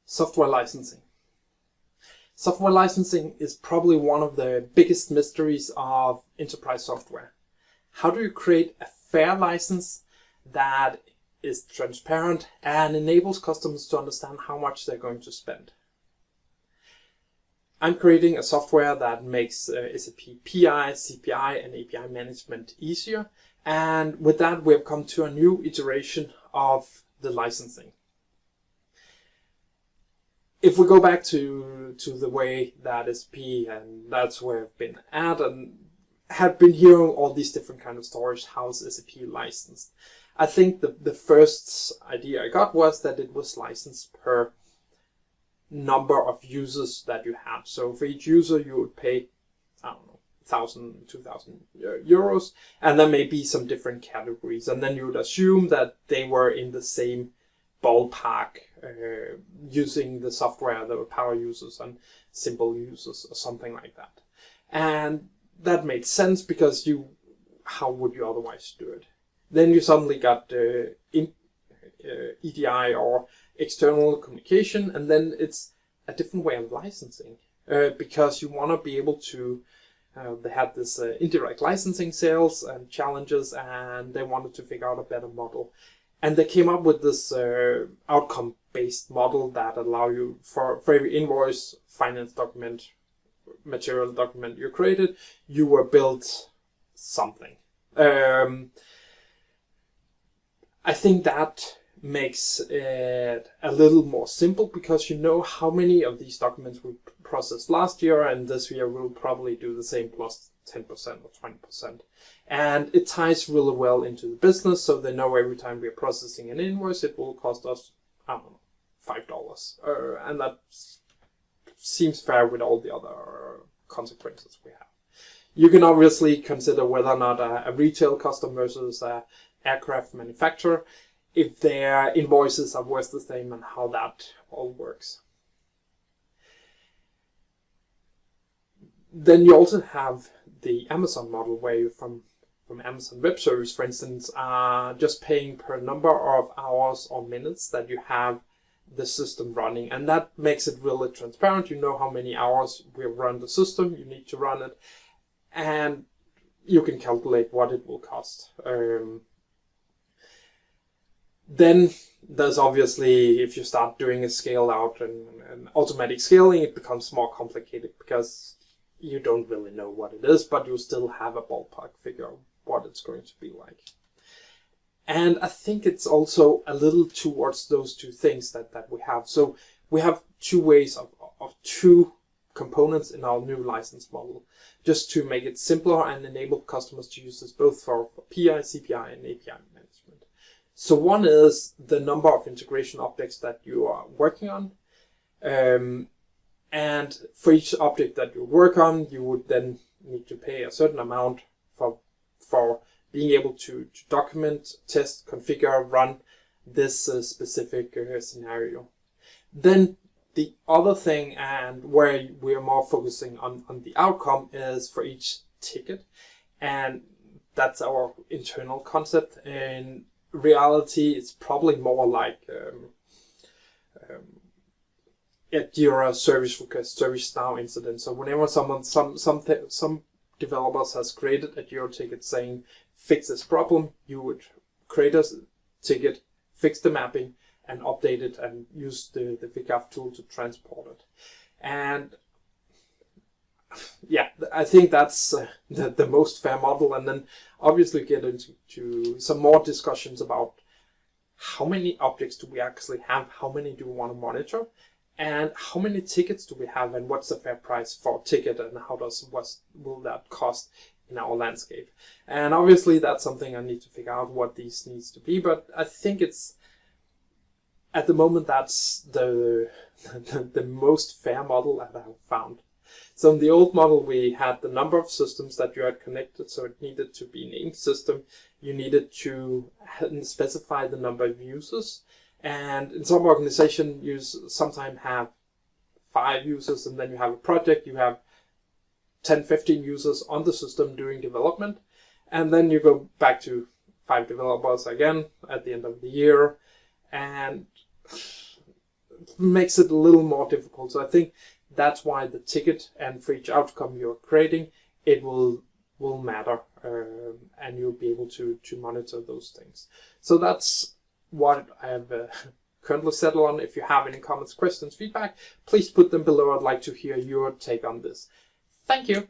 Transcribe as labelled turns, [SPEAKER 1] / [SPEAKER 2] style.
[SPEAKER 1] Software licensing. Software licensing is probably one of the biggest mysteries of enterprise software. How do you create a fair license that is transparent and enables customers to understand how much they're going to spend? I'm creating a software that makes SAP PI, CPI, and API management easier. And with that, we have come to a new iteration of the licensing. If we go back to the way that SAP, and that's where I've been at, and have been hearing all these different kind of stories, how's SAP licensed? I think the first idea I got was that it was licensed per number of users that you have. So for each user, you would pay, I don't know, 1,000, 2,000 euros, and there may be some different categories. And then you would assume that they were in the same ballpark, using the software that were power users and simple users or something like that. And that made sense because how would you otherwise do it? Then you suddenly got EDI or external communication, and then it's a different way of licensing because you want to be able to. They had this indirect licensing sales and challenges, and they wanted to figure out a better model. And they came up with this outcome-based model that allow you for every invoice, finance document, material document you created, you were billed something. I think that makes it a little more simple because you know how many of these documents we processed last year, and this year we'll probably do the same plus 10% or 20%. And it ties really well into the business, so they know every time we're processing an invoice, it will cost us, I don't know, $5. And that seems fair with all the other consequences we have. You can obviously consider whether or not a retail customer versus an aircraft manufacturer, if their invoices are worth the same and how that all works. Then you also have the Amazon model where you from Amazon Web Service, for instance, are just paying per number of hours or minutes that you have the system running. And that makes it really transparent. You know how many hours we run the system, you need to run it, and you can calculate what it will cost. Then there's obviously, if you start doing a scale out and automatic scaling, it becomes more complicated because you don't really know what it is, but you still have a ballpark figure of what it's going to be like. And I think it's also a little towards those two things that we have. So we have two ways of two components in our new license model, just to make it simpler and enable customers to use this both for PI, CPI, and API management. So one is the number of integration objects that you are working on. And for each object that you work on, you would then need to pay a certain amount for being able to document, test, configure, run this specific scenario. Then the other thing, and where we are more focusing on the outcome, is for each ticket. And that's our internal concept. In reality, it's probably more like a Jira service request, ServiceNow incident. So whenever some developers has created a Jira ticket saying, fix this problem, you would create a ticket, fix the mapping, and update it and use the Figaf tool to transport it. And yeah, I think that's the most fair model. And then obviously get into some more discussions about how many objects do we actually have, how many do we want to monitor, and how many tickets do we have, and what's the fair price for a ticket, and what will that cost in our landscape. And obviously that's something I need to figure out what these needs to be, but I think it's at the moment that's the most fair model that I have found. So in the old model we had the number of systems that you had connected, so it needed to be named system. You needed to specify the number of users, and in some organization you sometimes have 5 users, and then you have a project, you have 10-15 users on the system doing development, and then you go back to 5 developers again at the end of the year. And makes it a little more difficult. So I think that's why the ticket and for each outcome you're creating, it will matter, and you'll be able to monitor those things. So that's what I have currently settled on. If you have any comments, questions, feedback, please put them below. I'd like to hear your take on this. Thank you.